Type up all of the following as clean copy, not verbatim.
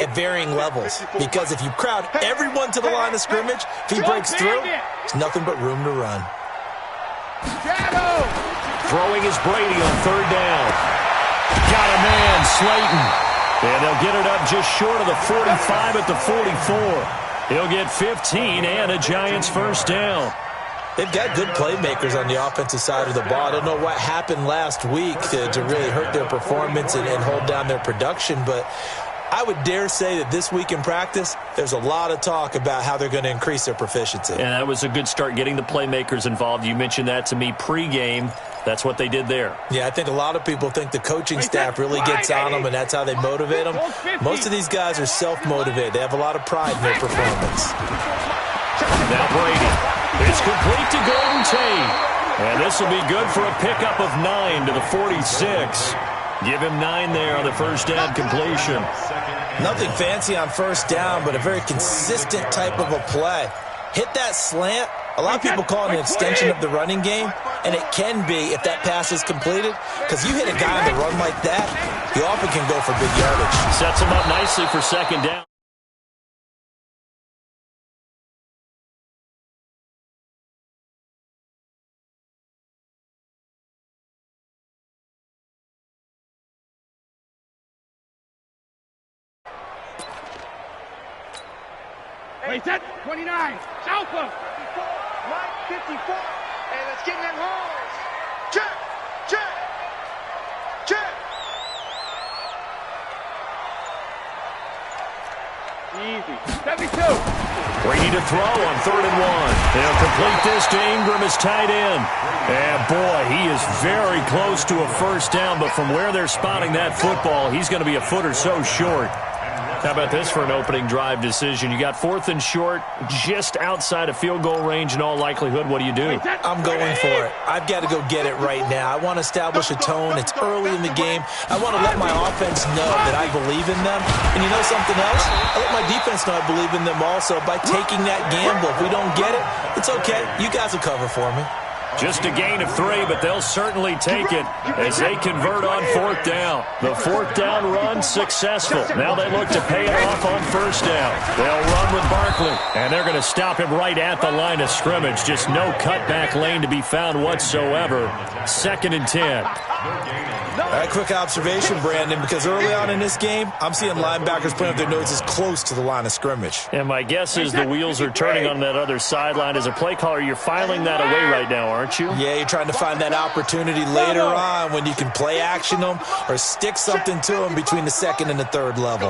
at varying levels, because if you crowd everyone to the line of scrimmage, if he breaks through, there's nothing but room to run. Throwing is Brady on third down. Got a man, Slayton. And they'll get it up just short of the 45 at the 44. He'll get 15 and a Giants first down. They've got good playmakers on the offensive side of the ball. I don't know what happened last week to really hurt their performance and hold down their production, but I would dare say that this week in practice, there's a lot of talk about how they're going to increase their proficiency. And that was a good start, getting the playmakers involved. You mentioned that to me pregame. That's what they did there. Yeah, I think a lot of people think the coaching staff really gets on them, and that's how they motivate them. Most of these guys are self-motivated. They have a lot of pride in their performance. Now Brady. It's complete to Golden Tate. And this will be good for a pickup of 9 to the 46. Give him 9 there on the first down completion. Nothing fancy on first down, but a very consistent type of a play. Hit that slant. A lot of people call it an extension of the running game, and it can be if that pass is completed, because you hit a guy on the run like that, he often can go for big yardage. Sets him up nicely for second down. Wait, set 29. Southland. 54. And it's getting in holes. Check. Check. Check. Easy. 72. Brady to throw on 3rd and 1. They'll complete this to Ingram as tight end. And boy, he is very close to a first down, but from where they're spotting that football, he's going to be a foot or so short. How about this for an opening drive decision? You got 4th and short, just outside of field goal range in all likelihood. What do you do? I'm going for it. I've got to go get it right now. I want to establish a tone. It's early in the game. I want to let my offense know that I believe in them. And you know something else? I let my defense know I believe in them also by taking that gamble. If we don't get it, it's okay. You guys will cover for me. Just a gain of 3, but they'll certainly take it as they convert on 4th down. The 4th down run successful. Now they look to pay it off on first down. They'll run with Barkley, and they're going to stop him right at the line of scrimmage. Just no cutback lane to be found whatsoever. 2nd and 10. All right, quick observation, Brandon, because early on in this game, I'm seeing linebackers putting up their noses close to the line of scrimmage. And my guess is the wheels are turning on that other sideline. As a play caller, you're filing that away right now, aren't you? Yeah, you're trying to find that opportunity later on when you can play action them or stick something to them between the 2nd and the 3rd level.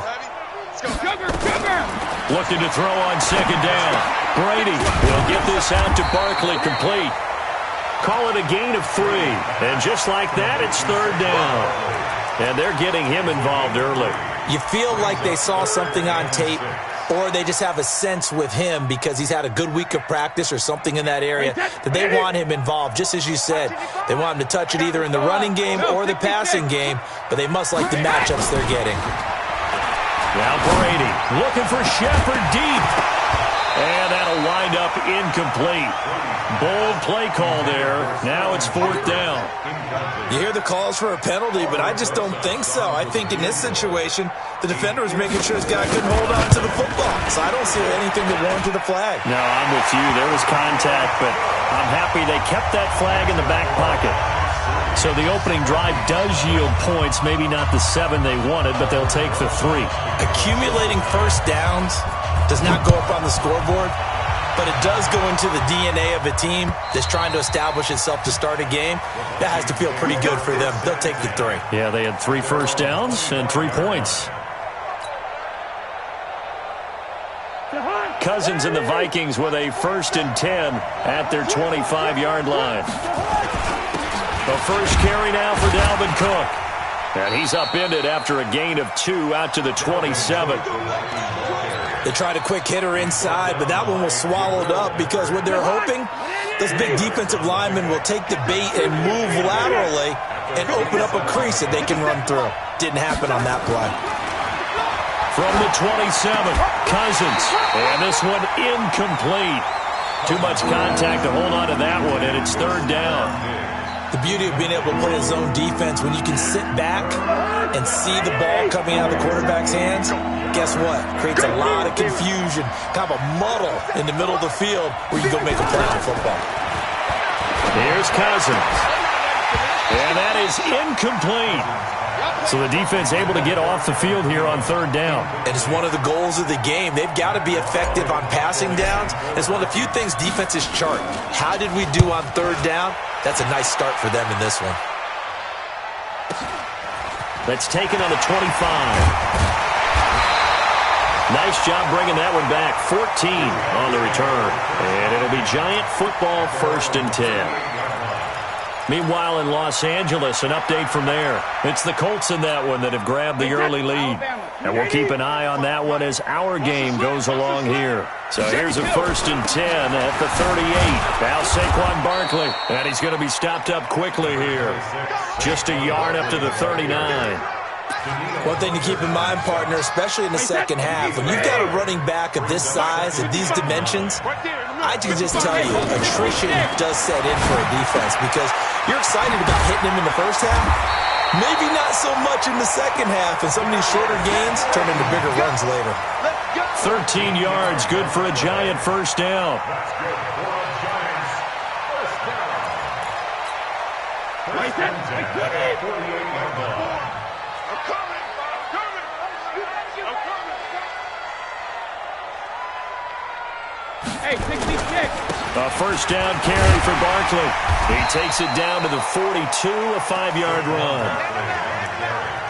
Looking to throw on 2nd down. Brady will get this out to Barkley, complete. Call it a gain of 3. And just like that, it's 3rd down. And they're getting him involved early. You feel like they saw something on tape, or they just have a sense with him because he's had a good week of practice or something in that area that they want him involved. Just as you said, they want him to touch it either in the running game or the passing game, but they must like the matchups they're getting. Now Brady looking for Shepard deep. And that'll wind up incomplete. Bold play call there. Now it's 4th down. You hear the calls for a penalty, but I just don't think so. I think in this situation, the defender was making sure his guy couldn't hold on to the football. So I don't see anything that warranted a flag. No, I'm with you. There was contact, but I'm happy they kept that flag in the back pocket. So the opening drive does yield points, maybe not the 7 they wanted, but they'll take the 3. Accumulating first downs does not go up on the scoreboard, but it does go into the DNA of a team that's trying to establish itself to start a game. That has to feel pretty good for them. They'll take the 3. Yeah, they had 3 first downs and 3 points. Cousins and the Vikings with a 1st and 10 at their 25-yard line. The first carry now for Dalvin Cook. And he's upended after a gain of 2 out to the 27. They tried a quick hitter inside, but that one was swallowed up because what they're hoping, those big defensive linemen will take the bait and move laterally and open up a crease that they can run through. Didn't happen on that play. From the 27, Cousins. And this one incomplete. Too much contact to hold on to that one, and it's 3rd down. The beauty of being able to play a zone defense when you can sit back and see the ball coming out of the quarterback's hands, guess what? Creates a lot of confusion, kind of a muddle in the middle of the field where you go make a play on football. Here's Cousins. And that is incomplete. So the defense able to get off the field here on third down. And it's one of the goals of the game. They've got to be effective on passing downs. It's one of the few things defenses chart. How did we do on third down? That's a nice start for them in this one. That's taken on the 25. Nice job bringing that one back. 14 on the return. And it'll be Giant football, 1st and 10. Meanwhile, in Los Angeles, an update from there. It's the Colts in that one that have grabbed the early lead. And we'll keep an eye on that one as our game goes along here. So here's a 1st and 10 at the 38. Now Saquon Barkley. And he's going to be stopped up quickly here. Just a yard up to the 39. One thing to keep in mind, partner, especially in the second half, when you've got a running back of this size, of these dimensions, I can just tell you, attrition does set in for a defense because you're excited about hitting him in the first half. Maybe not so much in the second half, and some of these shorter gains turn into bigger runs later. 13 yards, good for a Giant first down. Hey, 66. A first down carry for Barkley. He takes it down to the 42, a 5-yard run.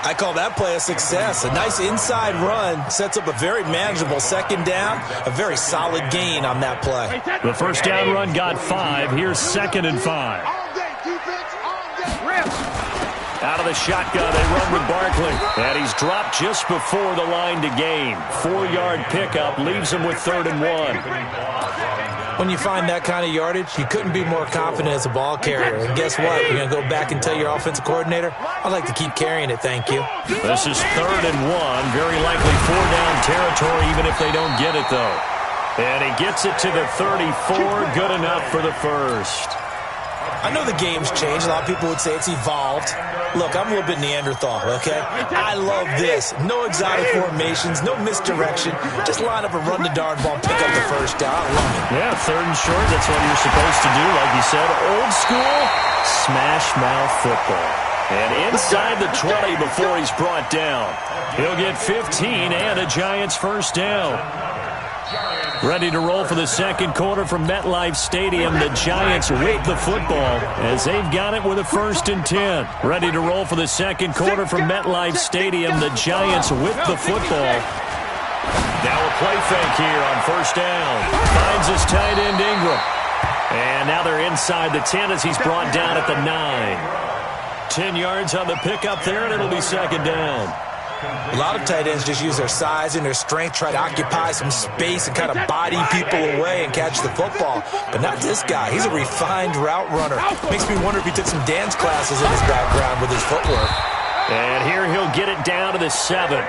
I call that play a success. A nice inside run sets up a very manageable second down, a very solid gain on that play. The first down run got 5. Here's 2nd and 5. Out of the shotgun, they run with Barkley. And he's dropped just before the line to gain. 4-yard pickup leaves him with 3rd and 1. When you find that kind of yardage, you couldn't be more confident as a ball carrier. And guess what? You're going to go back and tell your offensive coordinator, I'd like to keep carrying it, thank you. This is 3rd and 1. Very likely 4-down territory, even if they don't get it, though. And he gets it to the 34. Good enough for the first. I know the game's changed. A lot of people would say it's evolved. Look, I'm a little bit Neanderthal, okay? I love this. No exotic formations, no misdirection. Just line up and run the darn ball, pick up the first down. I love it. Yeah, 3rd and short, that's what you're supposed to do. Like you said, old school, smash mouth football. And inside the 20 before he's brought down. He'll get 15 and a Giants first down. Ready to roll for the second quarter from MetLife Stadium. The Giants with the football as they've got it with a 1st and 10. Ready to roll for the second quarter from MetLife Stadium. The Giants with the football. Now a play fake here on 1st down. Finds his tight end Ingram. And now they're inside the 10 as he's brought down at the 9. 10 yards on the pickup there, and it'll be 2nd down. A lot of tight ends just use their size and their strength, try to occupy some space and kind of body people away and catch the football. But not this guy. He's a refined route runner. Makes me wonder if he took some dance classes in his background with his footwork. And here he'll get it down to the 7.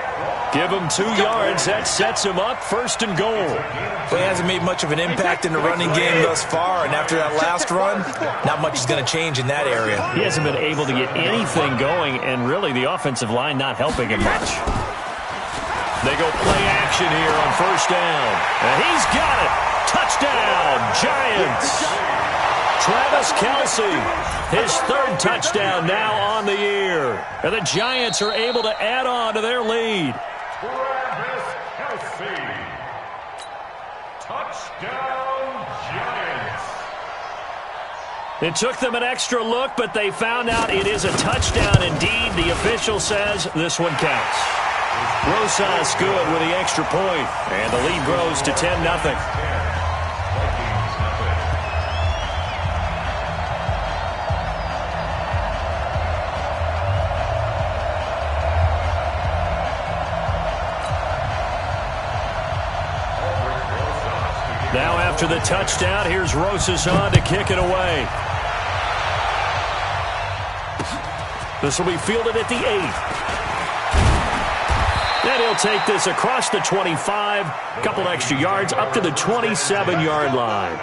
Give him 2 yards. That sets him up 1st and goal. Well, he hasn't made much of an impact in the running game thus far, and after that last run, not much is going to change in that area. He hasn't been able to get anything going, and really the offensive line not helping him much. They go play action here on 1st down. And he's got it. Touchdown, Giants. Travis Kelce, his 3rd touchdown now on the year. And the Giants are able to add on to their lead. Travis Kelce. Touchdown, Giants. It took them an extra look, but they found out it is a touchdown indeed. The official says this one counts. Rosas good with the extra point, and the lead grows to 10-0. Now after the touchdown, here's Rosas on to kick it away. This will be fielded at the 8. Then he'll take this across the 25, couple extra yards up to the 27-yard line.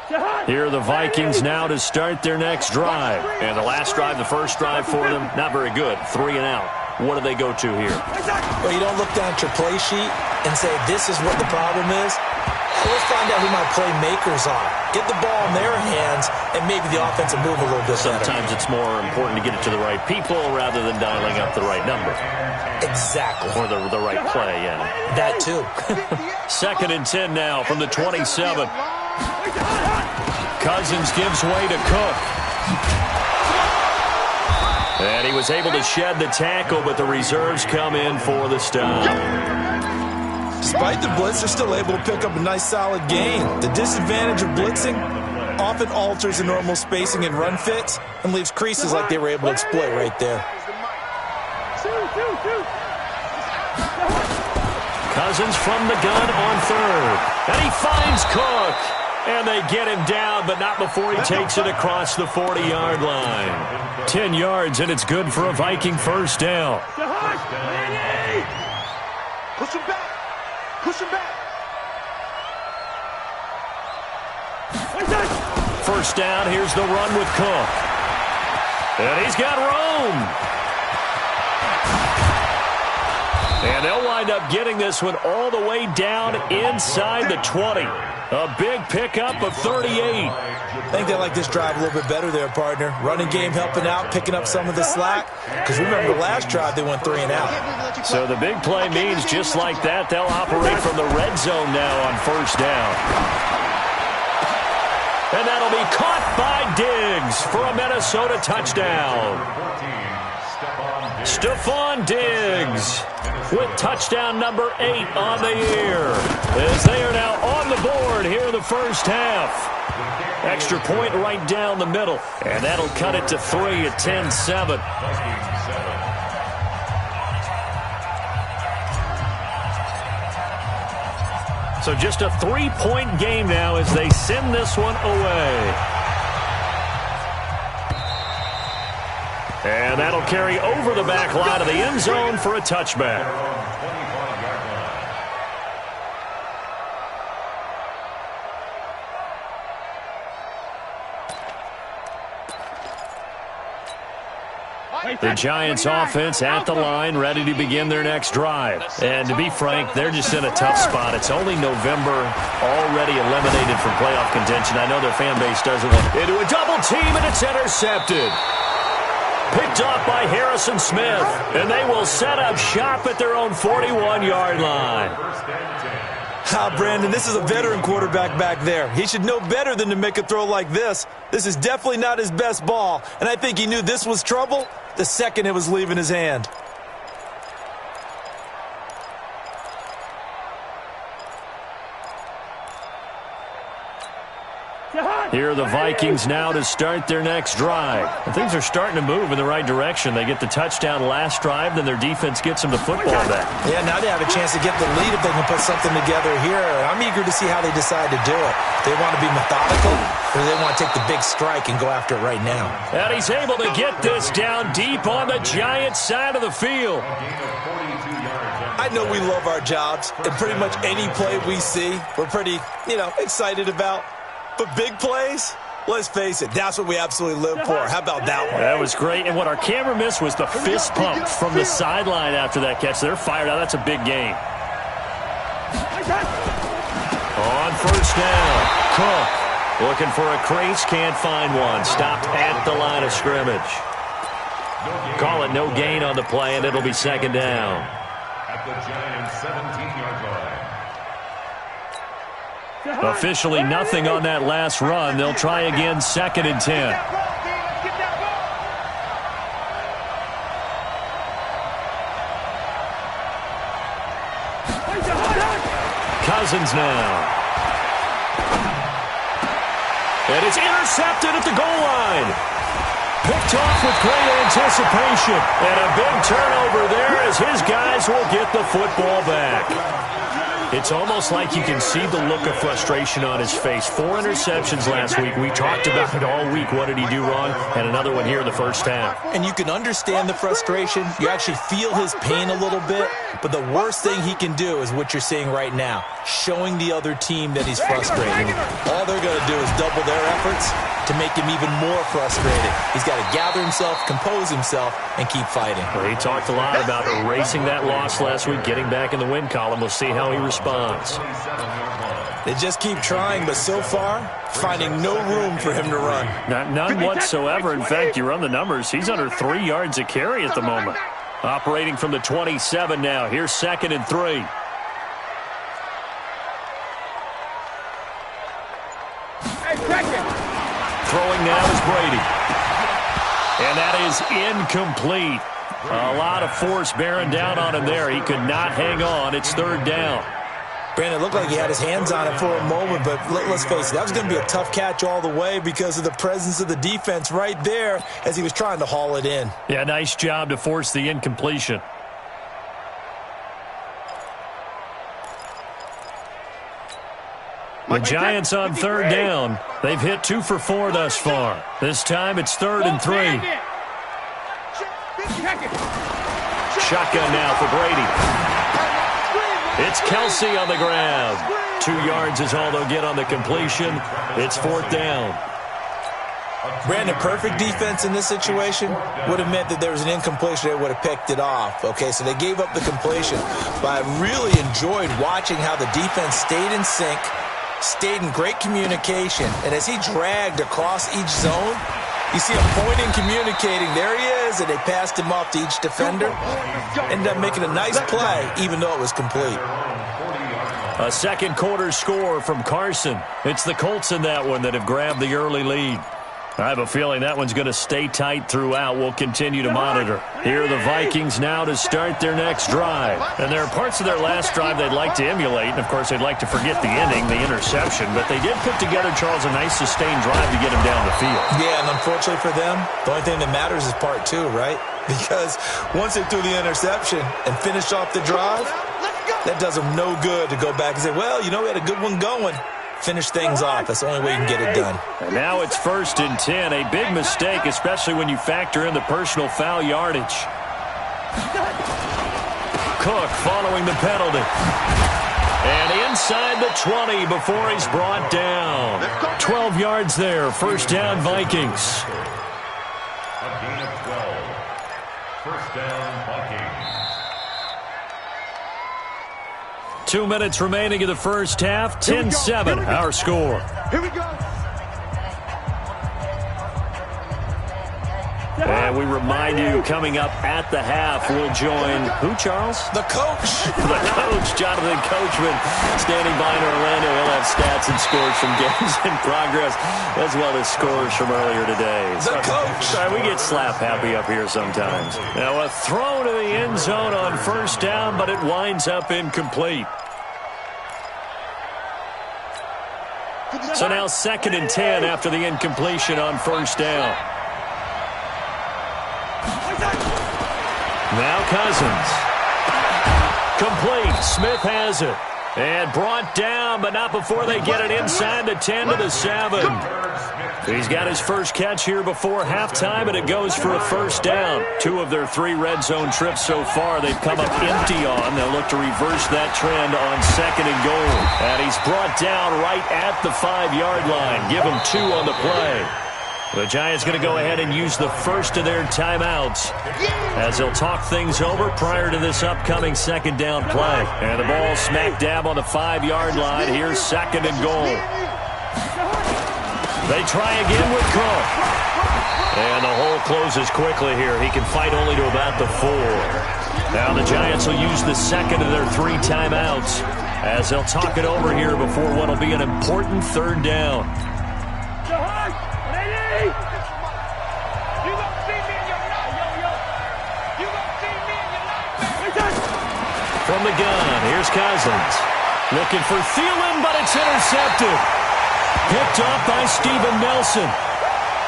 Here are the Vikings now to start their next drive. And the last drive, the first drive for them, not very good. 3 and out. What do they go to here? Well, you don't look down at your play sheet and say, this is what the problem is. Let's find out who my playmakers are. Get the ball in their hands, and maybe the offense will move a little bit better. Sometimes it's more important to get it to the right people rather than dialing up the right number. Exactly. Or the right play, yeah. That too. 2nd and 10 now from the 27. Cousins gives way to Cook. And he was able to shed the tackle, but the reserves come in for the stop. Despite the blitz, they're still able to pick up a nice solid gain. The disadvantage of blitzing often alters the normal spacing and run fits and leaves creases like they were able to exploit right there. Cousins from the gun on 3rd. And he finds Cook. And they get him down, but not before he takes it across the 40-yard line. 10 yards, and it's good for a Viking first down. Push him back. Push him back. First down, here's the run with Cook. And he's got room. And they'll wind up getting this one all the way down inside the 20. A big pickup of 38. I think they like this drive a little bit better there, partner. Running game helping out, picking up some of the slack. Because remember, the last drive, they went 3 and out. So the big play means just like that, they'll operate from the red zone now on first down. And that'll be caught by Diggs for a Minnesota touchdown. Stephon Diggs with touchdown number 8 on the year, as they are now on the board here in the first half. Extra point right down the middle, and that'll cut it to 3 at 10-7. So just a 3-point game now as they send this one away. And that'll carry over the back line of the end zone for a touchback. The Giants offense at the line, ready to begin their next drive. And to be frank, they're just in a tough spot. It's only November, already eliminated from playoff contention. I know their fan base doesn't want it. Into a double team, and it's intercepted. Picked off by Harrison Smith, and they will set up shop at their own 41-yard line. Brandon, this is a veteran quarterback back there. He should know better than to make a throw like this. This is definitely not his best ball, and I think he knew this was trouble the second it was leaving his hand. Here are the Vikings now to start their next drive. And things are starting to move in the right direction. They get the touchdown last drive, then their defense gets them the football back. Yeah, now they have a chance to get the lead if they can put something together here. I'm eager to see how they decide to do it. They want to be methodical, or they want to take the big strike and go after it right now. And he's able to get this down deep on the Giants side of the field. I know we love our jobs, and pretty much any play we see, we're pretty, excited about. But big plays, let's face it, that's what we absolutely live for. How about that one? That was great. And what our camera missed was the fist pump from the sideline after that catch. They're fired out. That's a big game. On first down, Cook looking for a crease, can't find one. Stopped at the line of scrimmage. Call it no gain on the play, and it'll be second down. At the Giants' 17-yard line. Officially nothing on that last run. They'll try again, 2nd and 10. Cousins now. And it's intercepted at the goal line. Picked off with great anticipation. And a big turnover there as his guys will get the football back. It's almost like you can see the look of frustration on his face. 4 interceptions last week. We talked about it all week. What did he do wrong? And another one here in the first half. And you can understand the frustration. You actually feel his pain a little bit. But the worst thing he can do is what you're seeing right now, showing the other team that he's frustrated. All they're going to do is double their efforts to make him even more frustrated. He's got to gather himself, compose himself, and keep fighting. Well, he talked a lot about erasing that loss last week, getting back in the win column. We'll see how he responds. They just keep trying, but so far, finding no room for him to run. None whatsoever. In fact, you run the numbers. He's under 3 yards a carry at the moment. Operating from the 27 now. Here's 2nd and 3. Throwing now is Brady. And that is incomplete. A lot of force bearing down on him there. He could not hang on. It's 3rd down. Brandon, it looked like he had his hands on it for a moment, but let's face it, that was going to be a tough catch all the way because of the presence of the defense right there as he was trying to haul it in. Yeah, nice job to force the incompletion. The Giants on 3rd down. They've hit 2 for 4 thus far. This time it's 3rd and 3. Shotgun now for Brady. It's Kelsey on the grab. 2 yards is all they'll get on the completion. It's 4th down. Brandon, perfect defense in this situation would have meant that there was an incompletion. They would have picked it off. Okay, so they gave up the completion. But I really enjoyed watching how the defense stayed in sync, stayed in great communication. And as he dragged across each zone, you see him pointing, communicating. There he is, and they passed him off to each defender. Ended up making a nice play, even though it was complete. A second quarter score from Carson. It's the Colts in that one that have grabbed the early lead. I have a feeling that one's going to stay tight throughout. We'll continue to monitor. Here are the Vikings now to start their next drive. And there are parts of their last drive they'd like to emulate. And, of course, they'd like to forget the ending, the interception. But they did put together, Charles, a nice sustained drive to get him down the field. Yeah, and unfortunately for them, the only thing that matters is part 2, right? Because once they threw the interception and finished off the drive, that does them no good to go back and say, well, you know, we had a good one going. Finish things off. That's the only way you can get it done. And now it's 1st and 10. A big mistake, especially when you factor in the personal foul yardage. Cook following the penalty. And inside the 20 before he's brought down. 12 yards there. 1st down, Vikings. A gain of 12. 1st down, Vikings. 2 minutes remaining in the first half. 10-7, our score. Here we go. And we remind you, coming up at the half, we'll join who, Charles? The coach. The coach, Jonathan Coachman, standing by in Orlando. He'll have stats and scores from games in progress, as well as scores from earlier today. The coach. Sorry, we get slap happy up here sometimes. Now a throw to the end zone on 1st down, but it winds up incomplete. So now 2nd and 10 after the incompletion on 1st down. Now Cousins. Complete. Smith has it. And brought down, but not before they get it inside the 10 to the 7. He's got his first catch here before halftime, and it goes for a 1st down. 2 of their 3 red zone trips so far they've come up empty on. They'll look to reverse that trend on 2nd and goal. And he's brought down right at the 5-yard line. Give him 2 on the play. The Giants going to go ahead and use the first of their timeouts as they'll talk things over prior to this upcoming 2nd down play. And the ball smack dab on the 5-yard line. Here's 2nd and goal. They try again with Cook. And the hole closes quickly here. He can fight only to about the 4. Now the Giants will use the 2nd of their 3 timeouts as they'll talk it over here before what will be an important 3rd down. From the gun, here's Cousins. Looking for Thielen, but it's intercepted. Picked off by Steven Nelson.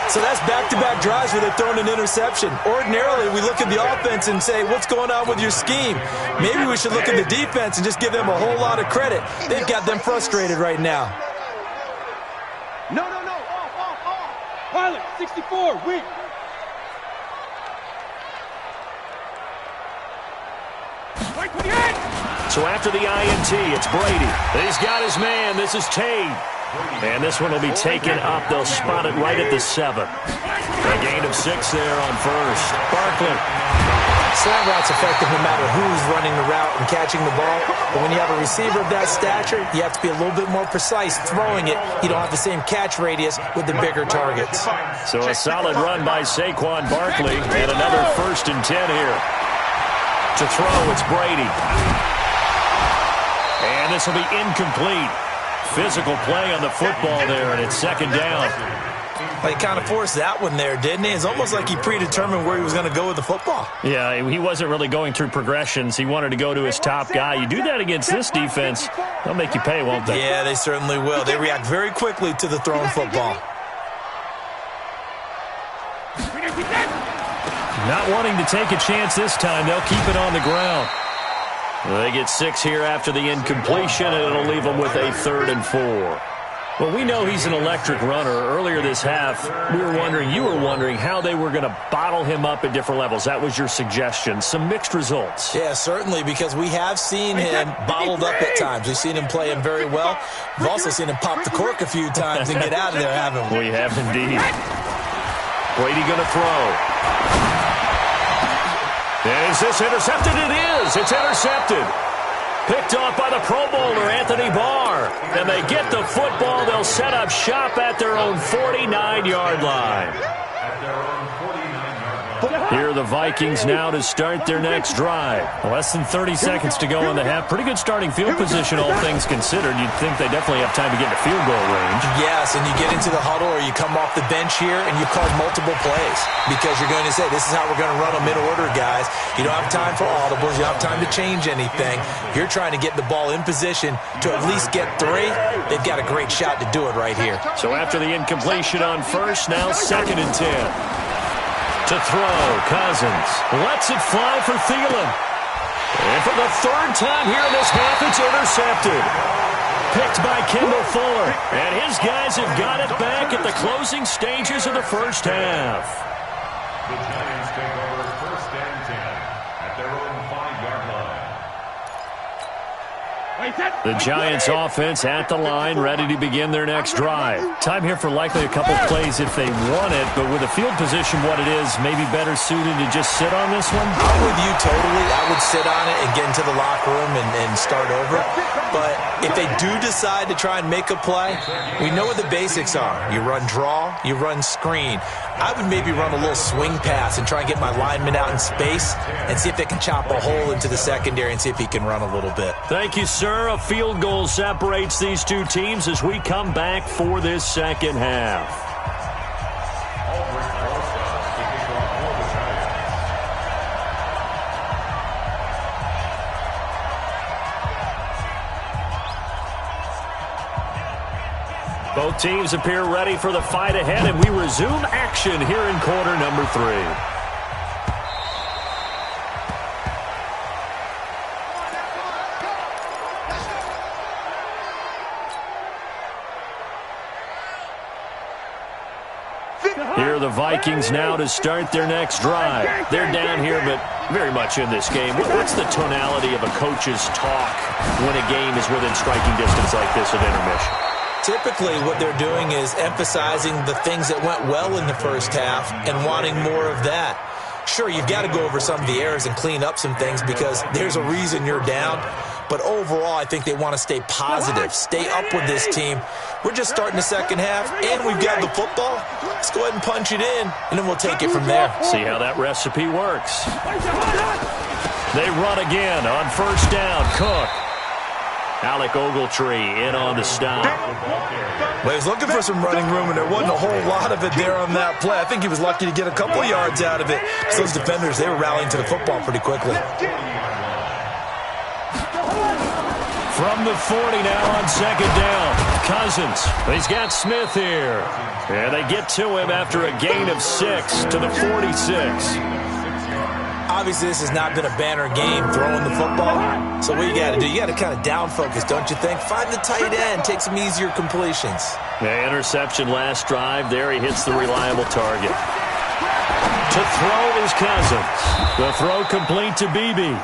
So that's back-to-back drives where they're throwing an interception. Ordinarily, we look at the offense and say, what's going on with your scheme? Maybe we should look at the defense and just give them a whole lot of credit. They've got them frustrated right now. No. Off. Pilot, 64, weak. So after the INT, it's Brady. He's got his man. This is Tate. And this one will be taken up. They'll spot it right at the 7. A gain of 6 there on first. Barkley. Slant route's effective no matter who's running the route and catching the ball. But when you have a receiver of that stature, you have to be a little bit more precise throwing it. You don't have the same catch radius with the bigger targets. So a solid run by Saquon Barkley, and another 1st and 10 here. To throw, it's Brady. And this will be incomplete. Physical play on the football there, and it's 2nd down. He kind of forced that one there, didn't he? It's almost like he predetermined where he was going to go with the football. Yeah, he wasn't really going through progressions. He wanted to go to his top guy. You do that against this defense, they'll make you pay, won't they? Yeah, they certainly will. They react very quickly to the thrown football. Not wanting to take a chance this time, they'll keep it on the ground. They get 6 here after the incompletion, and it'll leave them with a 3rd and 4. Well, we know he's an electric runner. Earlier this half, you were wondering how they were going to bottle him up at different levels. That was your suggestion. Some mixed results. Yeah, certainly, because we have seen him bottled up at times. We've seen him play him very well. We've also seen him pop the cork a few times and get out of there, haven't we? We have indeed. Brady going to throw. And is this intercepted? It is. It's intercepted. Picked off by the Pro Bowler, Anthony Barr. And they get the football. They'll set up shop at their own 49-yard line. Here are the Vikings now to start their next drive. Less than 30 seconds to go in the half. Pretty good starting field position, all things considered. You'd think they definitely have time to get to field goal range. Yes, and you get into the huddle or you come off the bench here and you call multiple plays because you're going to say, this is how we're going to run them in order, guys. You don't have time for audibles. You don't have time to change anything. You're trying to get the ball in position to at least get 3. They've got a great shot to do it right here. So after the incompletion on first, now 2nd and 10. To throw, Cousins lets it fly for Thielen. And for the 3rd time here in this half, it's intercepted. Picked by Kendall Fuller. And his guys have got it back at the closing stages of the first half. The Giants take over 1st and 10 at their own 5-yard line. The Giants offense at the line, ready to begin their next drive. Time here for likely a couple plays if they want it, but with the field position what it is, maybe better suited to just sit on this one? I'm with you totally. I would sit on it and get into the locker room and start over. But if they do decide to try and make a play, we know what the basics are. You run draw, you run screen. I would maybe run a little swing pass and try and get my lineman out in space and see if they can chop a hole into the secondary and see if he can run a little bit. Thank you, sir. A field goal separates these two teams as we come back for this second half. Both teams appear ready for the fight ahead, and we resume action here in quarter number 3. Here are the Vikings now to start their next drive. They're down here, but very much in this game. What's the tonality of a coach's talk when a game is within striking distance like this at intermission? Typically, what they're doing is emphasizing the things that went well in the first half and wanting more of that. Sure, you've got to go over some of the errors and clean up some things because there's a reason you're down. But overall, I think they want to stay positive, stay up with this team. We're just starting the second half, and we've got the football. Let's go ahead and punch it in, and then we'll take it from there. See how that recipe works. They run again on first down. Cook. Alec Ogletree in on the stop. Well, he was looking for some running room, and there wasn't a whole lot of it there on that play. I think he was lucky to get a couple yards out of it. So those defenders, they were rallying to the football pretty quickly. From the 40 now on second down. Cousins. He's got Smith here. And they get to him after a gain of 6 to the 46. Obviously, this has not been a banner game throwing the football. So what you got to do, you got to kind of down focus, don't you think? Find the tight end, take some easier completions. The interception last drive. There he hits the reliable target. To throw is Cousins. The throw complete to Beebe.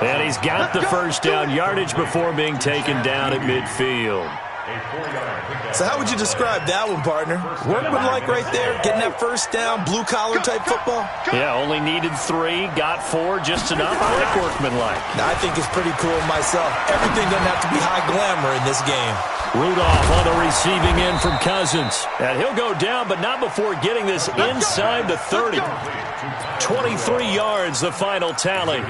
And he's got the first down yardage before being taken down at midfield. A 4-yard pickup. So how would you describe that one, partner? Workmanlike right there, getting that first down, blue-collar type football? Yeah, only needed 3, got 4, just enough. I like workmanlike. Now, I think it's pretty cool myself. Everything doesn't have to be high glamour in this game. Rudolph on the receiving end from Cousins. And he'll go down, but not before getting this inside the 30. 23 yards, the final tally.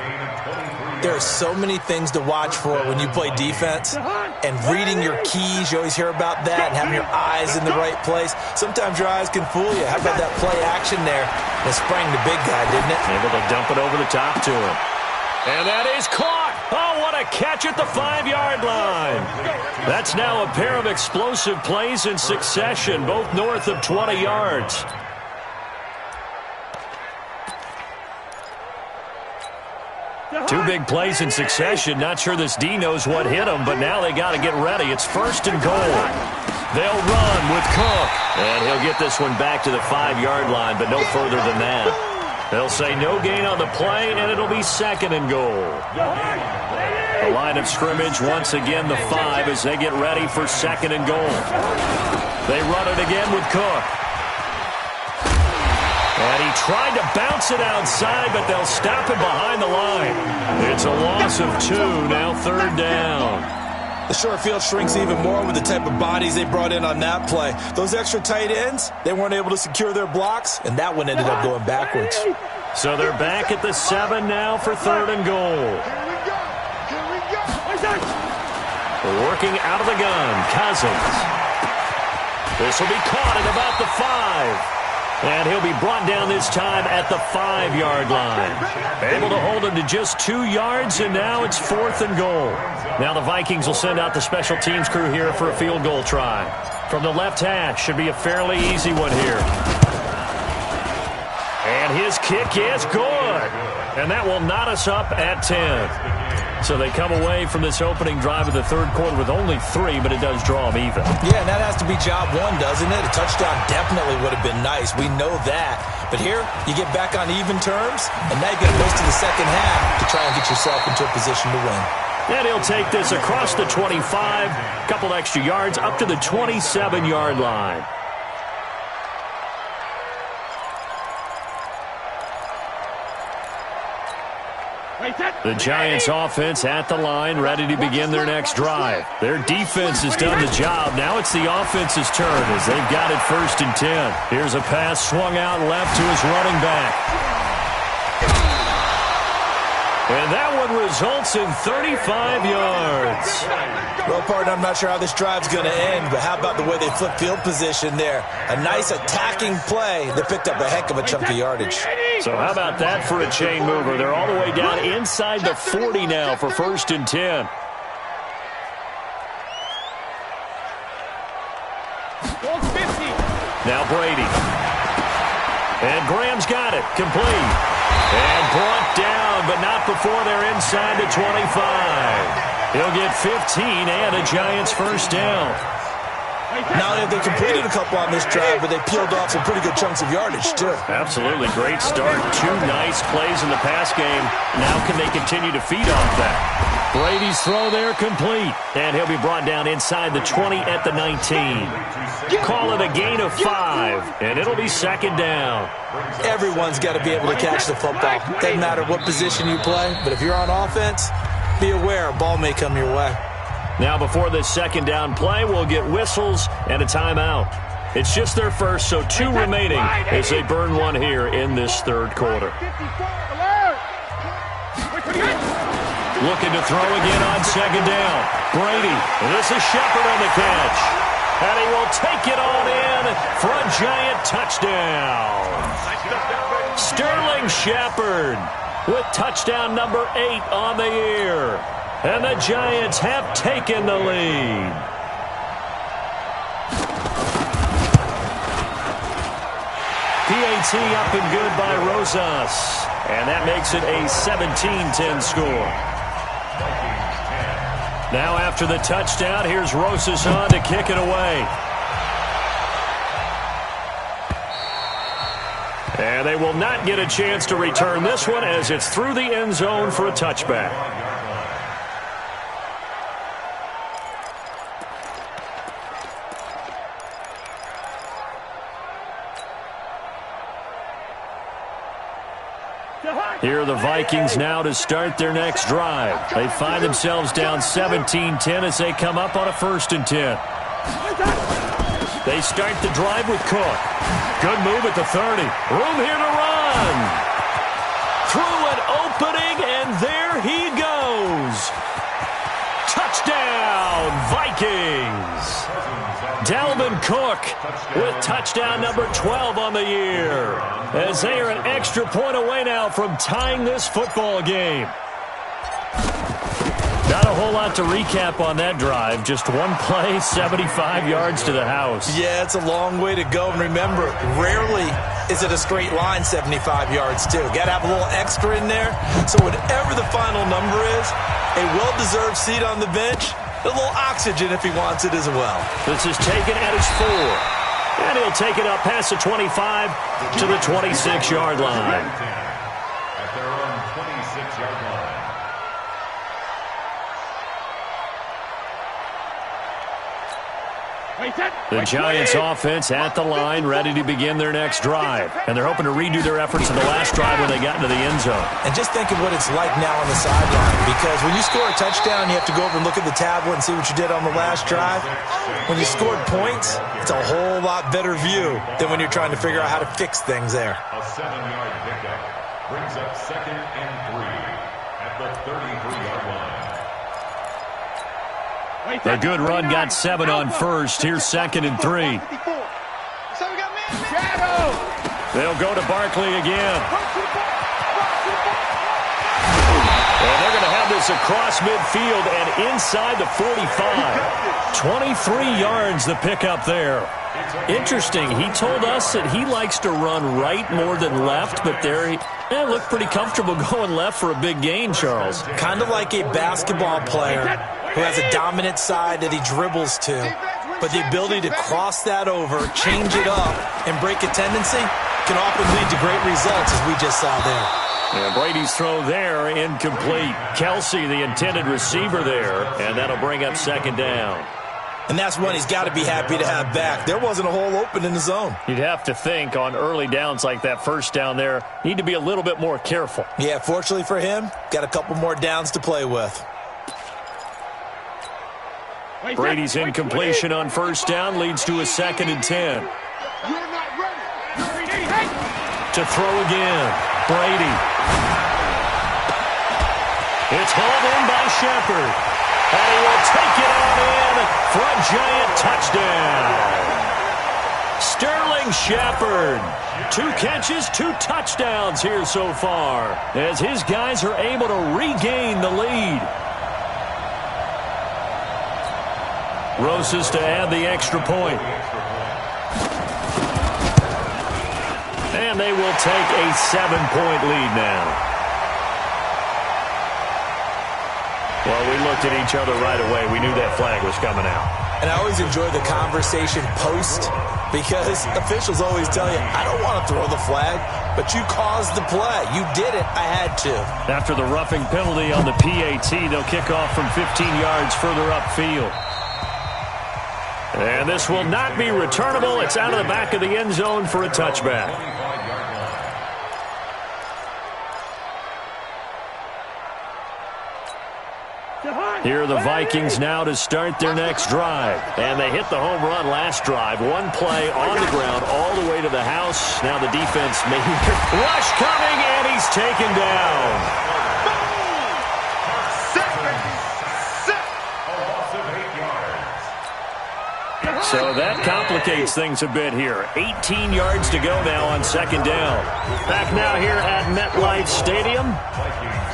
There are so many things to watch for when you play defense. And reading your keys, you always hear about that, and having your eyes in the right place. Sometimes your eyes can fool you. How about that play action there? It sprang the big guy, didn't it? Able to dump it over the top to him. And that is caught. Oh, what a catch at the 5-yard line. That's now a pair of explosive plays in succession, both north of 20 yards. Two big plays in succession. Not sure this D knows what hit him, but now they got to get ready. It's 1st and goal. They'll run with Cook. And he'll get this one back to the 5-yard line, but no further than that. They'll say no gain on the play, and it'll be 2nd and goal. The line of scrimmage, once again, the 5 as they get ready for 2nd and goal. They run it again with Cook. And he tried to bounce it outside, but they'll stop him behind the line. It's a loss of 2, now 3rd down. The short field shrinks even more with the type of bodies they brought in on that play. Those extra tight ends, they weren't able to secure their blocks, and that one ended up going backwards. So they're back at the 7 now for 3rd and goal. Working out of the gun, Cousins. This will be caught at about the 5. And he'll be brought down this time at the 5-yard line. Able to hold him to just 2 yards, and now it's 4th and goal. Now the Vikings will send out the special teams crew here for a field goal try. From the left hash, should be a fairly easy one here. And his kick is good. And that will knot us up at 10. So they come away from this opening drive of the 3rd quarter with only 3, but it does draw them even. Yeah, and that has to be job 1, doesn't it? A touchdown definitely would have been nice. We know that. But here, you get back on even terms, and now you get most of the second half to try and get yourself into a position to win. And he'll take this across the 25, a couple extra yards, up to the 27-yard line. The Giants offense at the line, ready to begin their next drive. Their defense has done the job. Now it's the offense's turn as they've got it 1st and 10. Here's a pass swung out left to his running back. And that one results in 35 yards. Well, partner, I'm not sure how this drive's going to end, but how about the way they flip field position there? A nice attacking play that picked up a heck of a chunk of yardage. So how about that for a chain mover? They're all the way down inside the 40 now for 1st and 10. Now Brady. And Graham's got it. Complete. And brought down, but not before they're inside the 25. He'll get 15 and a Giants 1st down. Not only have they completed a couple on this drive, but they peeled off some pretty good chunks of yardage, too. Absolutely. Great start. 2 nice plays in the pass game. Now can they continue to feed off that? Brady's throw there complete. And he'll be brought down inside the 20 at the 19. Call it a gain of 5, and it'll be 2nd down. Everyone's got to be able to catch the football. Doesn't matter what position you play, but if you're on offense, be aware a ball may come your way. Now before this 2nd down play, we'll get whistles and a timeout. It's just their first, so 2 remaining as they burn one here in this 3rd quarter. Looking to throw again on 2nd down. Brady, and this is Shepard on the catch. And he will take it on in for a Giant touchdown. Sterling Shepard with touchdown number 8 on the year. And the Giants have taken the lead. PAT up and good by Rosas. And that makes it a 17-10 score. Now after the touchdown, here's Rosas on to kick it away. And they will not get a chance to return this one as it's through the end zone for a touchback. Here are the Vikings now to start their next drive. They find themselves down 17-10 as they come up on a 1st and 10. They start the drive with Cook. Good move at the 30. Room here to run. Through an opening, and there he goes. Touchdown, Vikings. Dalvin Cook with touchdown number 12 on the year, as they are an extra point away now from tying this football game. Not a whole lot to recap on that drive. Just one play, 75 yards to the house. Yeah, it's a long way to go. And remember, rarely is it a straight line 75 yards, too. Got to have a little extra in there. So whatever the final number is, a well-deserved seat on the bench, a little oxygen if he wants it as well. This is taken at his 4. And he'll take it up past the 25 to the 26-yard line. At their own 26-yard line. The Giants offense at the line, ready to begin their next drive. And they're hoping to redo their efforts in the last drive when they got into the end zone. And just think of what it's like now on the sideline, because when you score a touchdown, you have to go over and look at the tablet and see what you did on the last drive. When you scored points, it's a whole lot better view than when you're trying to figure out how to fix things there. A 7-yard pickup brings up 2nd and 3 at the 33-yard line. A good run got 7 on 1st. Here's 2nd and 3. They'll go to Barkley again. And they're going to have this across midfield and inside the 45. 23 yards the pickup there. Interesting. He told us that he likes to run right more than left, but there he looked pretty comfortable going left for a big gain, Charles. Kind of like a basketball player who has a dominant side that he dribbles to, but the ability to cross that over, change it up, and break a tendency can often lead to great results, as we just saw there. And Brady's throw there, incomplete. Kelsey, the intended receiver there, and that'll bring up 2nd down. And that's one he's got to be happy to have back. There wasn't a hole open in the zone. You'd have to think on early downs like that 1st down there, need to be a little bit more careful. Yeah, fortunately for him, got a couple more downs to play with. Brady's incompletion on 1st down leads to a 2nd and 10. To throw again, Brady. It's hauled in by Shepard. And he will take it on in for a Giant touchdown. Sterling Shepard. 2 catches, 2 touchdowns here so far, as his guys are able to regain the lead. Rosas to add the extra point. And they will take a 7-point lead now. Well, we looked at each other right away. We knew that flag was coming out. And I always enjoy the conversation post, because officials always tell you, I don't want to throw the flag, but you caused the play. You did it. I had to. After the roughing penalty on the PAT, they'll kick off from 15 yards further upfield. And this will not be returnable. It's out of the back of the end zone for a touchback. Here are the Vikings now to start their next drive. And they hit the home run last drive. One play on the ground all the way to the house. Now the defense may rush coming, and he's taken down. So that complicates things a bit here. 18 yards to go now on 2nd down. Back now here at MetLife Stadium.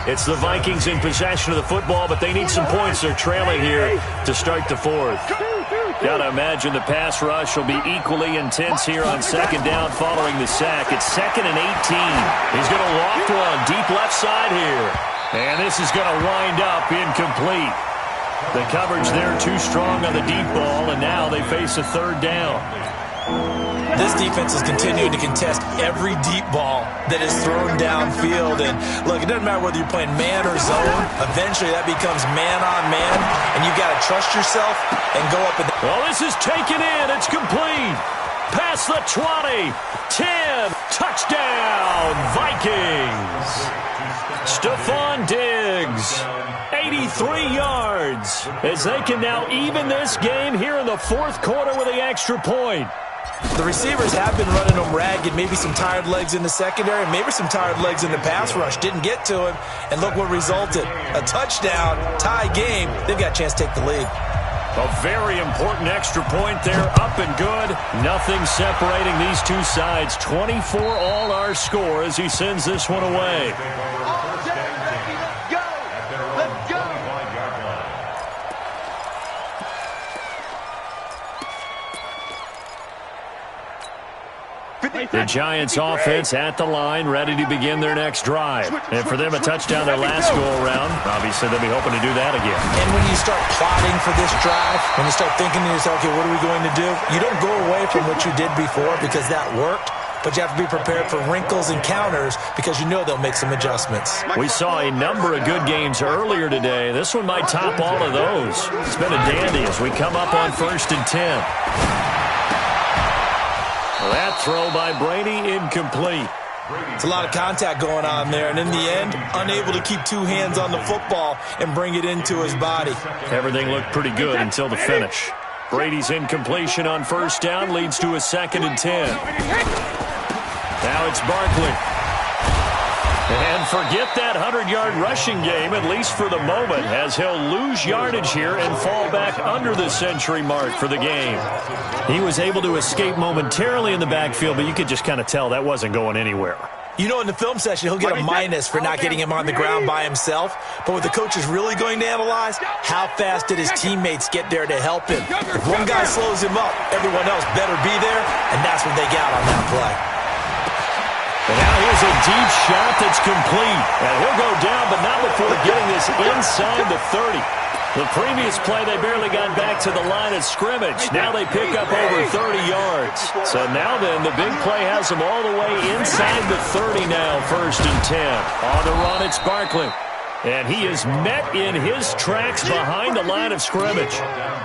It's the Vikings in possession of the football, but they need some points. They're trailing here to start the 4th. Got to imagine the pass rush will be equally intense here on 2nd down following the sack. It's 2nd and 18. He's going to loft one deep left side here. And this is going to wind up incomplete. The coverage there too strong on the deep ball, and now they face a 3rd down. This defense is continuing to contest every deep ball that is thrown downfield. And look, it doesn't matter whether you're playing man or zone. Eventually that becomes man on man, and you've got to trust yourself and go up. Well, this is taken in. It's complete. Past the 20, 10, Touchdown, Vikings! Stephon Diggs, 83 yards, as they can now even this game here in the fourth quarter with the extra point. The receivers have been running them ragged. Maybe some tired legs in the secondary, maybe some tired legs in the pass rush. Didn't get to him, and look what resulted. A touchdown, tie game. They've got a chance to take the lead. A very important extra point there, up and good. Nothing separating these two sides. 24 all our score as he sends this one away. The Giants offense at the line, ready to begin their next drive. And for them, a touchdown their last go-around. Obviously, they'll be hoping to do that again. And when you start plotting for this drive, when you start thinking to yourself, okay, what are we going to do? You don't go away from what you did before because that worked. But you have to be prepared for wrinkles and counters because you know they'll make some adjustments. We saw a number of good games earlier today. This one might top all of those. It's been a dandy as we come up on 1st and 10. That throw by Brady incomplete. It's a lot of contact going on there, and in the end, unable to keep two hands on the football and bring it into his body. Everything looked pretty good until the finish. Brady's incompletion on 1st down leads to a 2nd and 10. Now it's Barkley. And forget that 100-yard rushing game, at least for the moment, as he'll lose yardage here and fall back under the century mark for the game. He was able to escape momentarily in the backfield, but you could just kind of tell that wasn't going anywhere. You know, in the film session, he'll get a minus for not getting him on the ground by himself. But what the coach is really going to analyze, how fast did his teammates get there to help him? If one guy slows him up, everyone else better be there, and that's what they got on that play. And now here's a deep shot that's complete. And he'll go down, but not before getting this inside the 30. The previous play, they barely got back to the line of scrimmage. Now they pick up over 30 yards. So now then, the big play has them all the way inside the 30 now, 1st and 10. On the run, it's Barkley. And he is met in his tracks behind the line of scrimmage.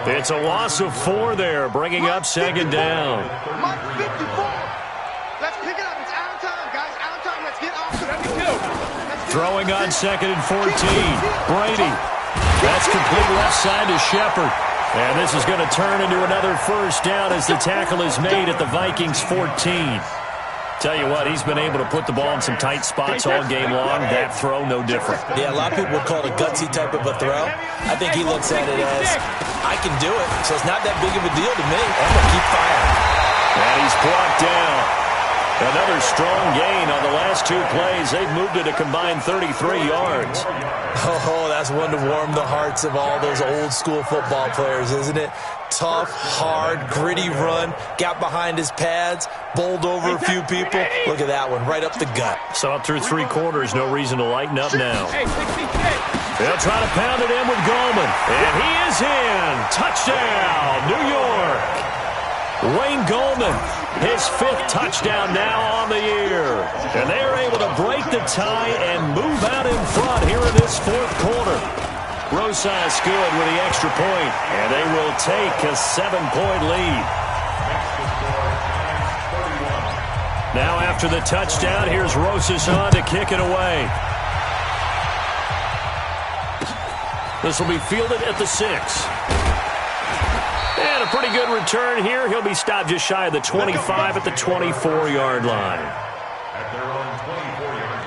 It's a loss of 4 there, bringing up 2nd down. Let's pick it up. It's out of time, guys. Out of time. Let's get off. Throwing on 2nd and 14. Brady. That's complete left side to Shepard. And this is going to turn into another 1st down as the tackle is made at the Vikings 14. Tell you what, he's been able to put the ball in some tight spots all game long. That throw, no different. Yeah, a lot of people would call it a gutsy type of a throw. I think he looks at it as, I can do it, so it's not that big of a deal to me. I'm going to keep firing. And he's blocked down. Another strong gain on the last 2 plays. They've moved it a combined 33 yards. Oh, that's one to warm the hearts of all those old-school football players, isn't it? Tough, hard, gritty run. Got behind his pads, bowled over a few people. Look at that one, right up the gut. So up through 3 quarters, no reason to lighten up now. They'll try to pound it in with Goldman. And he is in. Touchdown, New York. Wayne Goldman, his 5th touchdown now on the year. And they are able to break the tie and move out in front here in this 4th quarter. Rosas good with the extra point, and they will take a 7-point lead. Now after the touchdown, here's Rosas on to kick it away. This will be fielded at the 6. And a pretty good return here. He'll be stopped just shy of the 25 at the 24-yard line. At their own 24-yard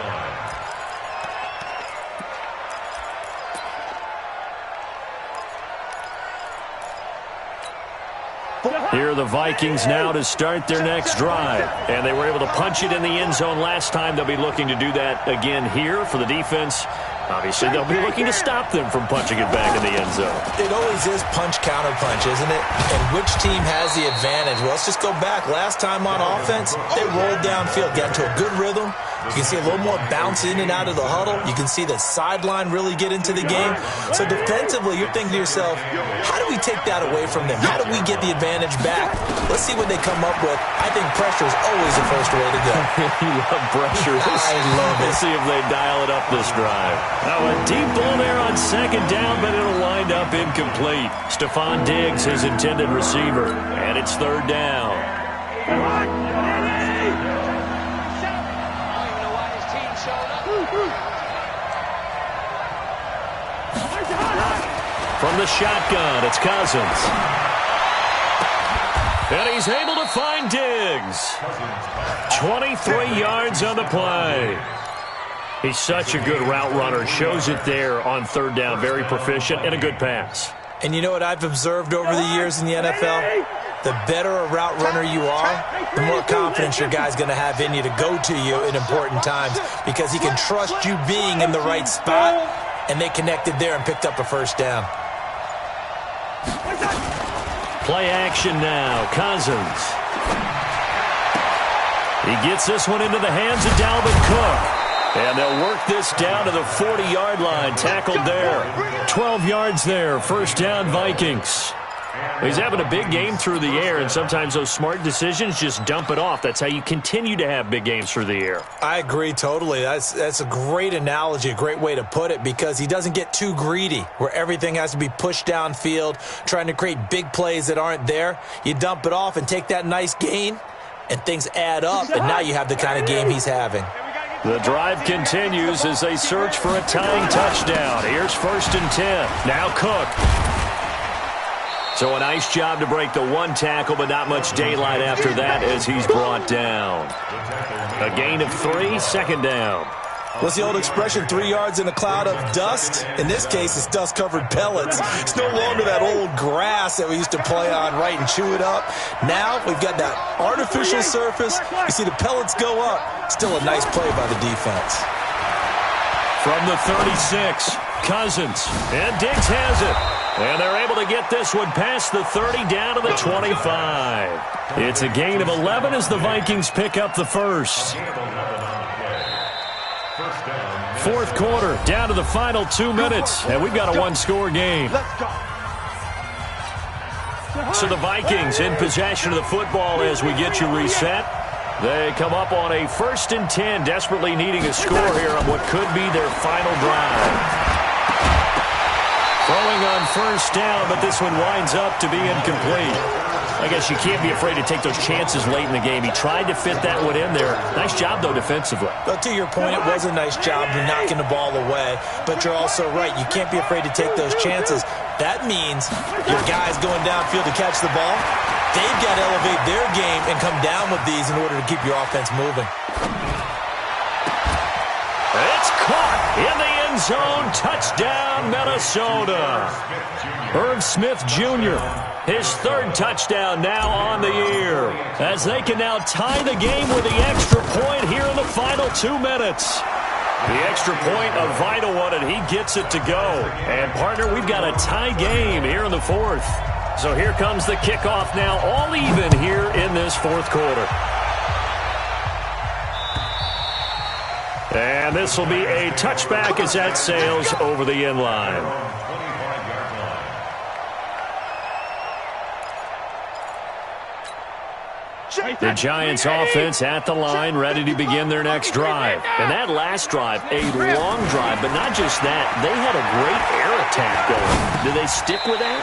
line. Here are the Vikings now to start their next drive. And they were able to punch it in the end zone last time. They'll be looking to do that again here for the defense. Obviously, they'll be looking to stop them from punching it back in the end zone. It always is punch-counter-punch, isn't it? And which team has the advantage? Well, let's just go back. Last time on offense, they rolled downfield, got into a good rhythm. You can see a little more bounce in and out of the huddle. You can see the sideline really get into the game. So defensively, you're thinking to yourself, how do we take that away from them? How do we get the advantage back? Let's see what they come up with. I think pressure is always the first way to go. You love pressure. I love it. Let's see if they dial it up this drive. Now a deep ball there on 2nd down, but it'll wind up incomplete. Stephon Diggs, his intended receiver, and it's 3rd down. From the shotgun, it's Cousins. And he's able to find Diggs. 23 yards on the play. He's such a good route runner. Shows it there on third down. Very proficient and a good pass. And you know what I've observed over the years in the NFL? The better a route runner you are, the more confidence your guy's going to have in you to go to you in important times because he can trust you being in the right spot, and they connected there and picked up a first down. Play action now. Cousins. He gets this one into the hands of Dalvin Cook. And they'll work this down to the 40-yard line. Tackled there. 12 yards there. First down, Vikings. He's having a big game through the air, and sometimes those smart decisions just dump it off. That's how you continue to have big games through the air. I agree totally. That's a great analogy, a great way to put it, because he doesn't get too greedy where everything has to be pushed downfield, trying to create big plays that aren't there. You dump it off and take that nice gain, and things add up, and now you have the kind of game he's having. The drive continues as they search for a tying touchdown. Here's 1st and 10. Now Cook. So a nice job to break the one tackle, but not much daylight after that as he's brought down. A gain of 3, second down. What's the old expression, 3 yards in a cloud of dust? In this case, it's dust-covered pellets. It's no longer that old grass that we used to play on, right, and chew it up. Now we've got that artificial surface. You see the pellets go up. Still a nice play by the defense. From the 36, Cousins, and Diggs has it. And they're able to get this one past the 30 down to the 25. It's a gain of 11 as the Vikings pick up the first. Fourth quarter, down to the final 2 minutes, and we've got a one-score game. So the Vikings in possession of the football as we get you reset. They come up on a 1st and 10, desperately needing a score here on what could be their final drive. Throwing on first down, but this one winds up to be incomplete. I guess you can't be afraid to take those chances late in the game. He tried to fit that one in there. Nice job, though, defensively. But to your point, it was a nice job of knocking the ball away. But you're also right. You can't be afraid to take those chances. That means your guys going downfield to catch the ball, they've got to elevate their game and come down with these in order to keep your offense moving. It's caught in the end zone. Touchdown, Minnesota. Irv Smith Jr., his 3rd touchdown now on the year, as they can now tie the game with the extra point here in the final 2 minutes. The extra point, a vital one, and he gets it to go. And, partner, we've got a tie game here in the 4th. So here comes the kickoff now, all even here in this 4th quarter. And this will be a touchback as that sails over the end line. The Giants offense at the line, ready to begin their next drive. And that last drive, a long drive, but not just that. They had a great air attack going. Do they stick with that?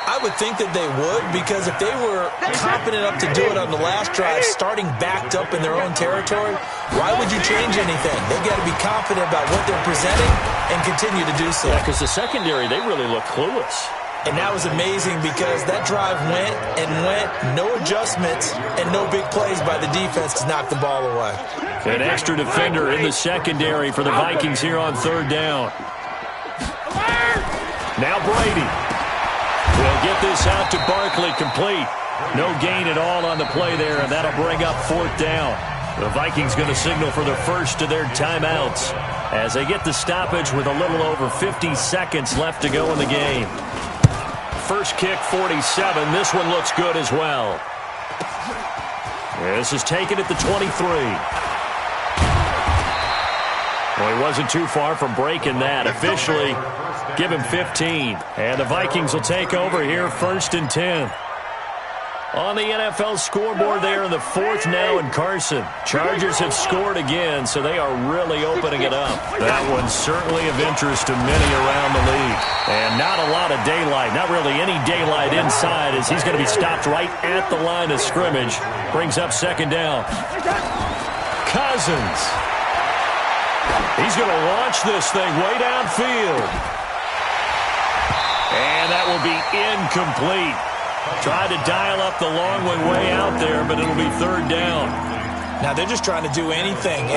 I would think that they would, because if they were confident enough to do it on the last drive, starting backed up in their own territory, why would you change anything? They've got to be confident about what they're presenting and continue to do so. Yeah, because the secondary, they really look clueless. And that was amazing because that drive went and went, no adjustments, and no big plays by the defense to knock the ball away. An extra defender in the secondary for the Vikings here on 3rd down. Now Brady. We'll get this out to Barkley, complete. No gain at all on the play there, and that'll bring up 4th down. The Vikings going to signal for the first of their timeouts as they get the stoppage with a little over 50 seconds left to go in the game. First kick, 47. This one looks good as well. This is taken at the 23. Well, he wasn't too far from breaking that. Officially, give him 15. And the Vikings will take over here, 1st and 10. On the NFL scoreboard there in the 4th now in Carson. Chargers have scored again, so they are really opening it up. That one's certainly of interest to many around the league. And not a lot of daylight, not really any daylight inside, as he's going to be stopped right at the line of scrimmage. Brings up 2nd down. Cousins. He's going to launch this thing way downfield. And that will be incomplete. Tried to dial up the long way out there, but it'll be third down. Now they're just trying to do anything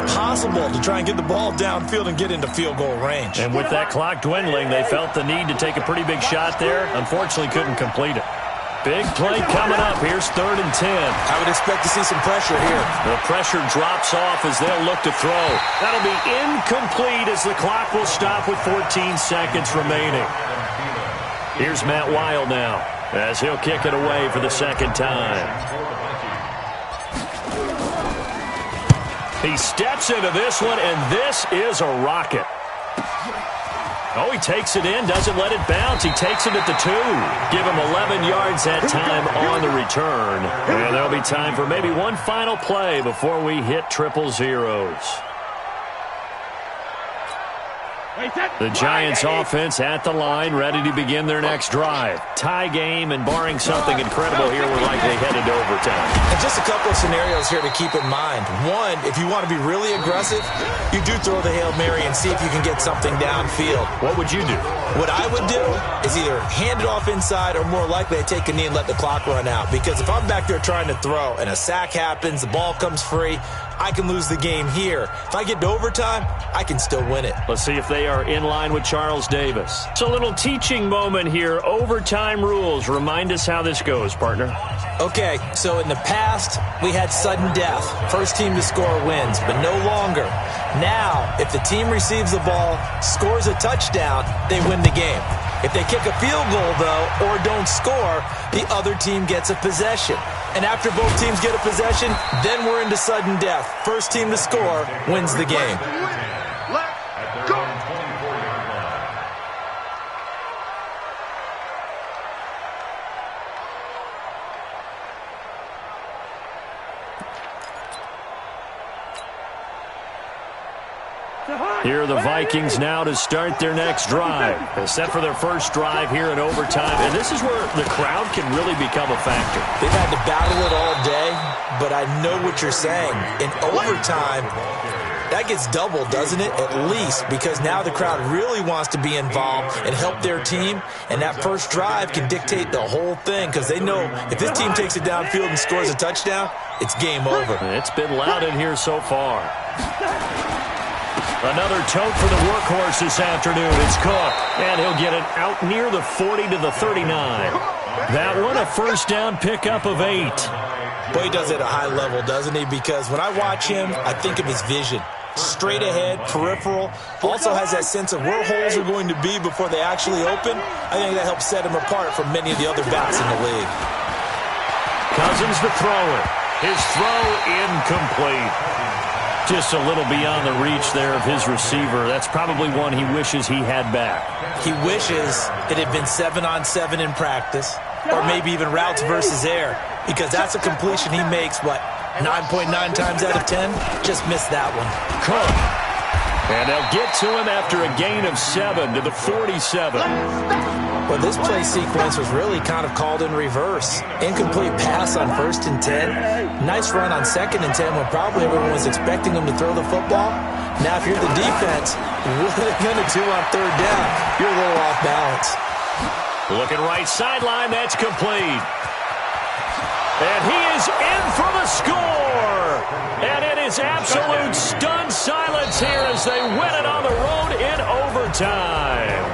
possible to try and get the ball downfield and get into field goal range. And with that clock dwindling, they felt the need to take a pretty big shot there. Unfortunately, couldn't complete it. Big play coming up. Here's 3rd and 10. I would expect to see some pressure here. The pressure drops off as they'll look to throw. That'll be incomplete as the clock will stop with 14 seconds remaining. Here's Matt Weil now as he'll kick it away for the second time. He steps into this one, and this is a rocket. Oh, he takes it in, doesn't let it bounce. He takes it at the 2. Give him 11 yards that time on the return. And there'll be time for maybe one final play before we hit 000. The Giants offense at the line, ready to begin their next drive. Tie game, and barring something incredible here, we're likely headed to overtime. And just a couple of scenarios here to keep in mind. One, if you want to be really aggressive, you do throw the Hail Mary and see if you can get something downfield. What would you do? What I would do is either hand it off inside or more likely I take a knee and let the clock run out. Because if I'm back there trying to throw and a sack happens, the ball comes free, I can lose the game here. If I get to overtime, I can still win it. Let's see if they are in line with Charles Davis. It's a little teaching moment here. Overtime rules. Remind us how this goes, partner. Okay, so in the past, we had sudden death. First team to score wins, but no longer. Now, if the team receives the ball, scores a touchdown, they win the game. If they kick a field goal, though, or don't score, the other team gets a possession. And after both teams get a possession, then we're into sudden death. First team to score wins the game. At their own 24-yard line. Here are the Vikings now to start their next drive. They're set for their first drive here in overtime. And this is where the crowd can really become a factor. They've had to battle it all day, but I know what you're saying. In overtime, that gets doubled, doesn't it? At least, because now the crowd really wants to be involved and help their team. And that first drive can dictate the whole thing because they know if this team takes it downfield and scores a touchdown, it's game over. It's been loud in here so far. Another tote for the workhorse this afternoon. It's Cook, and he'll get it out near the 40 to the 39. That one a first down pickup of 8. Boy, he does it at a high level, doesn't he? Because when I watch him, I think of his vision. Straight ahead, peripheral. Also has that sense of where holes are going to be before they actually open. I think that helps set him apart from many of the other backs in the league. Cousins the thrower. His throw incomplete. Just a little beyond the reach there of his receiver. That's probably one he wishes he had back. He wishes it had been 7-on-7 in practice, or maybe even routes versus air, because that's a completion he makes, what, 9.9 times out of 10? Just missed that one. Cook. And they'll get to him after a gain of 7 to the 47. Well, this play sequence was really kind of called in reverse. Incomplete pass on 1st and 10. Nice run on 2nd and 10 when probably everyone was expecting him to throw the football. Now, if you're the defense, what are they going to do on 3rd down? You're a little off balance. Looking right sideline, that's complete. And he is in for the score. And it is absolute stunned silence here as they win it on the road in overtime.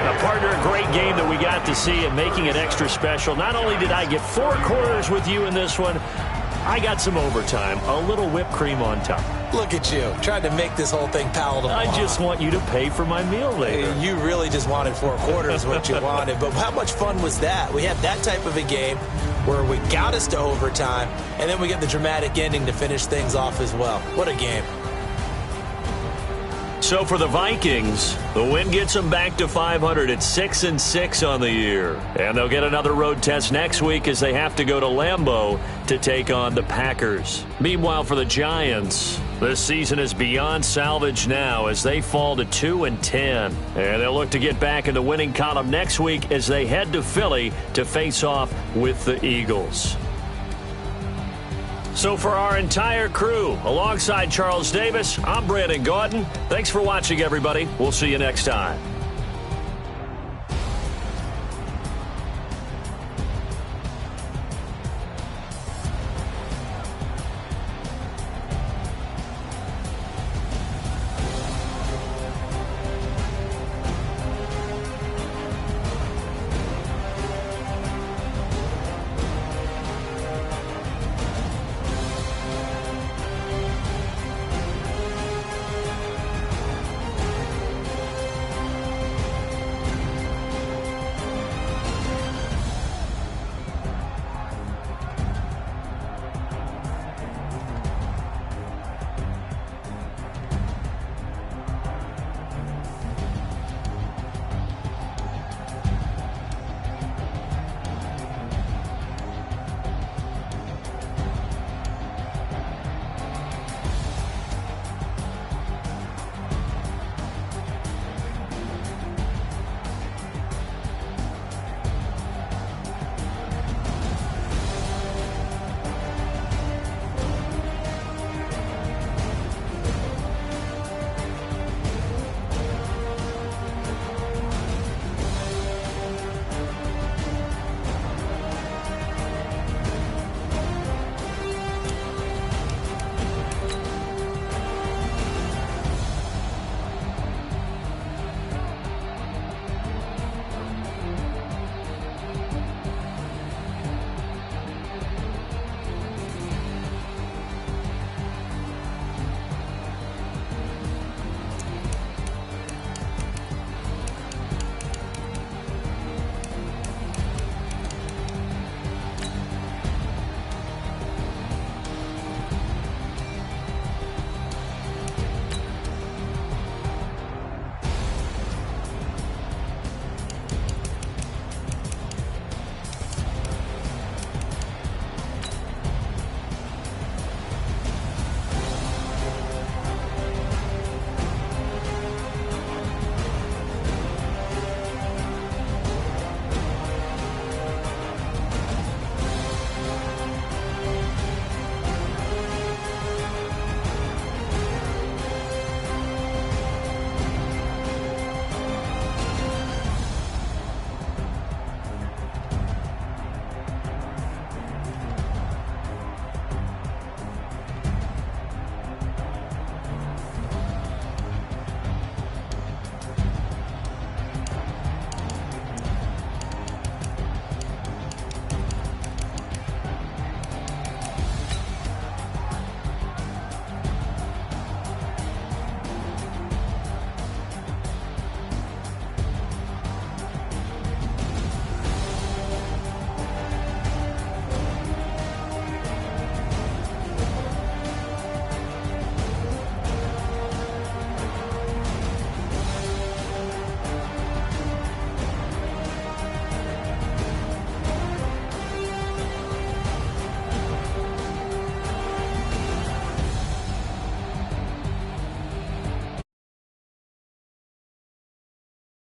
Now, partner, a great game that we got to see and making it extra special. Not only did I get 4 quarters with you in this one, I got some overtime, a little whipped cream on top. Look at you, trying to make this whole thing palatable. I just want you to pay for my meal later. You really just wanted 4 quarters, what you wanted. But how much fun was that? We had that type of a game where we got us to overtime, and then we get the dramatic ending to finish things off as well. What a game. So for the Vikings, the win gets them back to 500 at 6-6 on the year. And they'll get another road test next week as they have to go to Lambeau to take on the Packers. Meanwhile, for the Giants, this season is beyond salvage now as they fall to 2-10. And they'll look to get back in the winning column next week as they head to Philly to face off with the Eagles. So for our entire crew, alongside Charles Davis, I'm Brandon Gaudin. Thanks for watching, everybody. We'll see you next time.